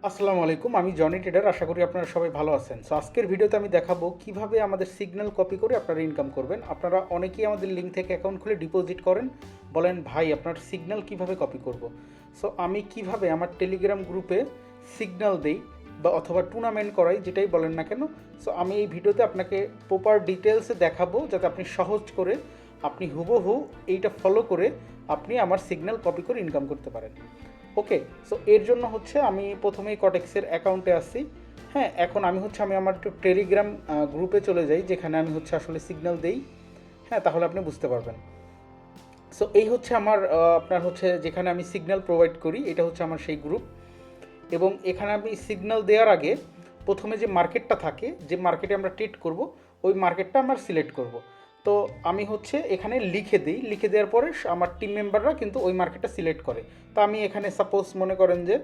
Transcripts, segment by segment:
আসসালামু আলাইকুম, আমি জনি ট্রেডার। আশা করি আপনারা সবাই ভালো আছেন। সো আজকের ভিডিওতে আমি দেখাবো কিভাবে আমাদের সিগন্যাল কপি করে আপনারা ইনকাম করবেন। আপনারা অনেকেই আমাদের লিঙ্ক থেকে অ্যাকাউন্ট খুলে ডিপোজিট করেন, বলেন ভাই আপনার সিগন্যাল কিভাবে কপি করব। সো আমি কিভাবে আমার টেলিগ্রাম গ্রুপে সিগন্যাল দেই বা অথবা টুর্নামেন্ট করাই, যেটাই বলেন না কেন। সো আমি এই ভিডিওতে আপনাকে প্রপার ডিটেলসে দেখাবো, যাতে আপনি সহজ করে আপনি হুবহু এইটা ফলো করে আপনি আমার সিগন্যাল কপি করে ইনকাম করতে পারেন। ওকে, সো এর জন্য হচ্ছে আমি প্রথমেই কটেক্সের অ্যাকাউন্টে আসছি। হ্যাঁ, এখন আমি আমার একটু টেলিগ্রাম গ্রুপে চলে যাই, যেখানে আমি আসলে সিগন্যাল দেই। হ্যাঁ, তাহলে আপনি বুঝতে পারবেন। সো এই হচ্ছে আমার আপনার যেখানে আমি সিগন্যাল প্রোভাইড করি, এটা হচ্ছে আমার সেই গ্রুপ। এবং এখানে আমি সিগন্যাল দেওয়ার আগে প্রথমে যে মার্কেটটা থাকে, যে মার্কেটে আমরা ট্রেড করব, ওই মার্কেটটা আমরা সিলেক্ট করব। তো আমি এখানে লিখে দিই, লিখে দেওয়ার পরে আমার টিম মেম্বাররা কিন্তু ওই মার্কেটটা সিলেক্ট করে। তো আমি এখানে সাপোজ মনে করেন যে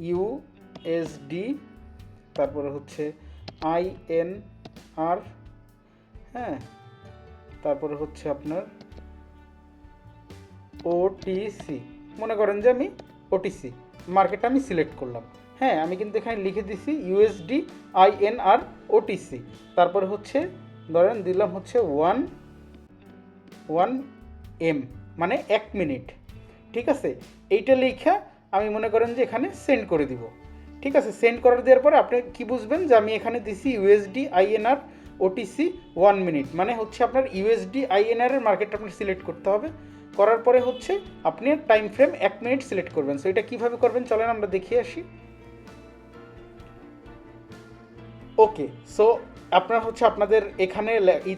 ইউএসডি, তারপরে আইএনআর, হ্যাঁ, তারপরে আপনার ওটিসি, মনে করেন যে আমি ওটিসি মার্কেটটা আমি সিলেক্ট করলাম। হ্যাঁ, আমি কিন্তু এখানে লিখে দিছি ইউএসডি আইএনআর ওটিসি, তারপরে ধরেন দিলাম ওয়ান ওয়ান এম, মানে 1 মিনিট। ঠিক আছে, এইটা লেখা আমি মনে করেন যে এখানে সেন্ড করে দিব। ঠিক আছে, সেন্ড করে দেওয়ার পরে আপনি কি বুঝবেন যে আমি এখানে দিছি ইউএসডি আইএনআর ওটিসি 1 মিনিট, মানে আপনার ইউএসডি আইএনআর এর মার্কেটটা আপনি সিলেক্ট করতে হবে। করার পরে আপনি টাইম ফ্রেম 1 মিনিট সিলেক্ট করবেন। সো এটা কীভাবে করবেন চলেন আমরা দেখিয়ে আসি। ওকে, সো আপনার আপনাদের এখানে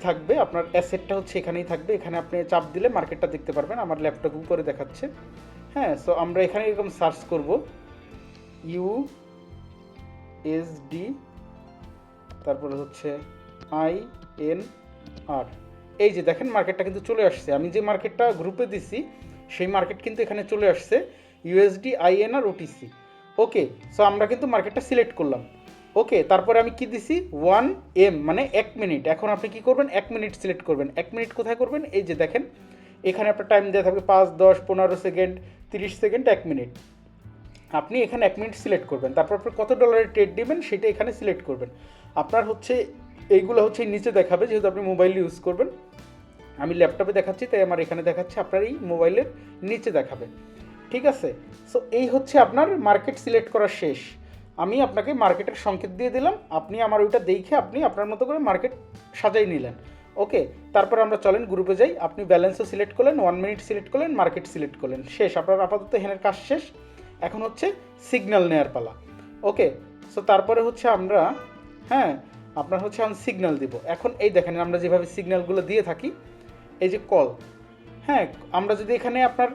থাকবে, আপনার অ্যাসেটটা এখানেই থাকবে। এখানে আপনি চাপ দিলে মার্কেটটা দেখতে পারবেন। আমার ল্যাপটপ উপরে দেখাচ্ছে। হ্যাঁ, সো আমরা এখানে এরকম সার্চ করব ইউএসডি, তারপরে আইএনআর। এই যে দেখেন মার্কেটটা কিন্তু চলে আসছে। আমি যে মার্কেটটা গ্রুপে দিছি সেই মার্কেট কিন্তু এখানে চলে আসছে, ইউএসডি আইএনআর ওটিসি। ওকে, সো আমরা কিন্তু মার্কেটটা সিলেক্ট করলাম। ওকে, তারপরে আমি কি দিছি 1 এম, মানে 1 মিনিট। এখন আপনি কি করবেন, 1 মিনিট সিলেক্ট করবেন। 1 মিনিট কোথায় করবেন, এই যে দেখেন এখানে আপনার টাইম দেওয়া থাকবে 5, 10, 15 সেকেন্ড, 30 সেকেন্ড, 1 মিনিট। আপনি এখানে 1 মিনিট সিলেক্ট করবেন, তারপর আপনি কত ডলারের ট্রেড নেবেন সেটা এখানে সিলেক্ট করবেন। আপনার এইগুলো নিচে দেখাবে, যেহেতু আপনি মোবাইল ইউজ করবেন। আমি ল্যাপটপে দেখাচ্ছি তাই আমার এখানে দেখাচ্ছে, আপনার এই মোবাইলের নিচে দেখাবে। ঠিক আছে, সো এই আপনার মার্কেট সিলেক্ট করা শেষ। আমি আপনাকে মার্কেটের সংকেত দিয়ে দিলাম, আপনি আমার ওইটা দেখে আপনি আপনার মতো করে মার্কেট সাজাই নিলেন। ওকে, তারপর আমরা চলেন গ্রুপে যাই। আপনি ব্যালেন্সও সিলেক্ট করলেন, 1 মিনিট সিলেক্ট করলেন, মার্কেট সিলেক্ট করলেন, শেষ। আপনার আপাতত হেনের কাজ শেষ। এখন সিগন্যাল নেওয়ার পালা। ওকে, সো তারপরে আমরা, হ্যাঁ, আপনার আমি সিগন্যাল দিব। এখন এই দেখেন আমরা যেভাবে সিগন্যালগুলো দিয়ে থাকি, এই যে কল, হ্যাঁ, আমরা যদি এখানে আপনার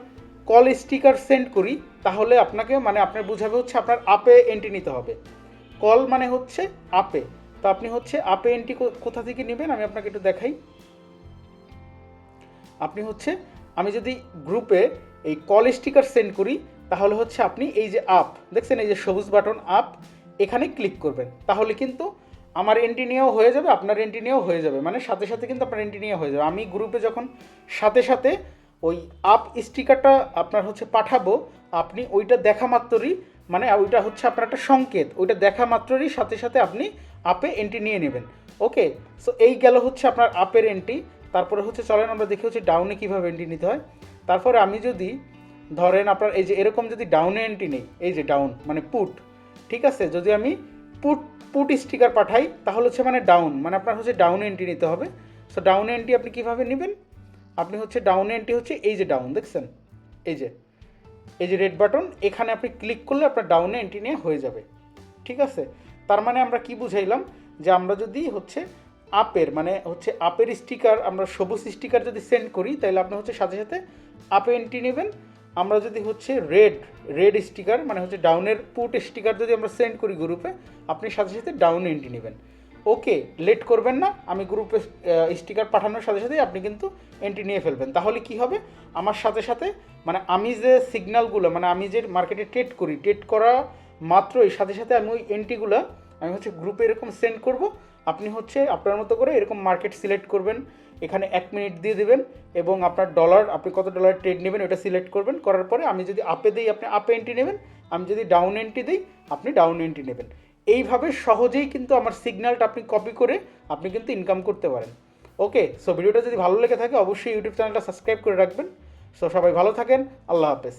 কল স্টিকার সেন্ড করি, তাহলে আপনাকে মানে আপনার বোঝাবে আপনার আপে এন্ট্রি নিতে হবে। কল মানে আপে। তো আপনি আপে এন্ট্রি কোথা থেকে নেবেন আমি আপনাকে একটু দেখাই। আপনি আমি যদি গ্রুপে এই কল স্টিকার সেন্ড করি, তাহলে আপনি এই যে আপ দেখছেন, এই যে সবুজ বাটন আপ, এখানে ক্লিক করবেন। তাহলে কিন্তু আমার এন্ট্রি নিয়েও হয়ে যাবে, আপনার এন্ট্রি নিয়েও হয়ে যাবে, মানে সাথে সাথে কিন্তু আপনার এন্ট্রি নিয়ে হয়ে যাবে। আমি গ্রুপে যখন সাথে সাথে ওই আপ স্টিকারটা আপনার পাঠাবো, আপনি ওইটা দেখা মাত্রই, মানে ওইটা আপনার একটা সংকেত, ওইটা দেখা মাত্রই সাথে সাথে আপনি আপে এন্ট্রি নিয়ে নেবেন। ওকে, সো এই গেল আপনার আপের এন্ট্রি। তারপরে চলেন আমরা দেখি ডাউনে কীভাবে এন্ট্রি নিতে হয়। তারপরে আমি যদি ধরেন আপনার এই যে এরকম যদি ডাউনে এন্ট্রি নেই, এই যে ডাউন মানে পুট, ঠিক আছে, যদি আমি পুট পুট স্টিকার পাঠাই, তাহলে মানে ডাউন, মানে আপনার ডাউনে এন্ট্রি নিতে হবে। সো ডাউনে এন্ট্রি আপনি কীভাবে নেবেন, আপনি ডাউনে এন্ট্রি এই যে ডাউন দেখছেন, এই যে রেড বাটন, এখানে আপনি ক্লিক করলে আপনার ডাউনে এন্ট্রি নিয়ে হয়ে যাবে। ঠিক আছে, তার মানে আমরা কি বুঝাইলাম, যে আমরা যদি আপের মানে আপের স্টিকার, আমরা সবুজ স্টিকার যদি সেন্ড করি, তাহলে আপনি সাথে সাথে আপে এন্ট্রি নেবেন। আমরা যদি রেড স্টিকার মানে ডাউনের পুট স্টিকার যদি আমরা সেন্ড করি গ্রুপে, আপনি সাথে সাথে ডাউনে এন্ট্রি নেবেন। ওকে, লেট করবেন না, আমি গ্রুপে স্টিকার পাঠানোর সাথে সাথেই আপনি কিন্তু এন্ট্রি নিয়ে ফেলবেন। তাহলে কি হবে, আমার সাথে সাথে মানে আমি যে সিগন্যালগুলো, মানে আমি যে মার্কেটে ট্রেড করি, ট্রেড করা মাত্রই সাথে সাথে আমি ওই এন্ট্রিগুলো আমি গ্রুপে এরকম সেন্ড করব। আপনি আপনার মতো করে এরকম মার্কেট সিলেক্ট করবেন, এখানে 1 মিনিট দিয়ে দেবেন, এবং আপনার ডলার, আপনি কত ডলার ট্রেড নেবেন ওটা সিলেক্ট করবেন। করার পরে আমি যদি আপে দিই, আপনি আপে এন্ট্রি নেবেন, আমি যদি ডাউন এন্ট্রি দিই আপনি ডাউন এন্ট্রি নেবেন। এইভাবে সহজেই কিন্তু আমার সিগন্যালটা আপনি কপি করে আপনি কিন্তু ইনকাম করতে পারেন। ওকে, সো ভিডিওটা যদি ভালো লেগে থাকে অবশ্যই ইউটিউব চ্যানেলটা সাবস্ক্রাইব করে রাখবেন। সো সবাই ভালো থাকেন, আল্লাহ হাফেজ।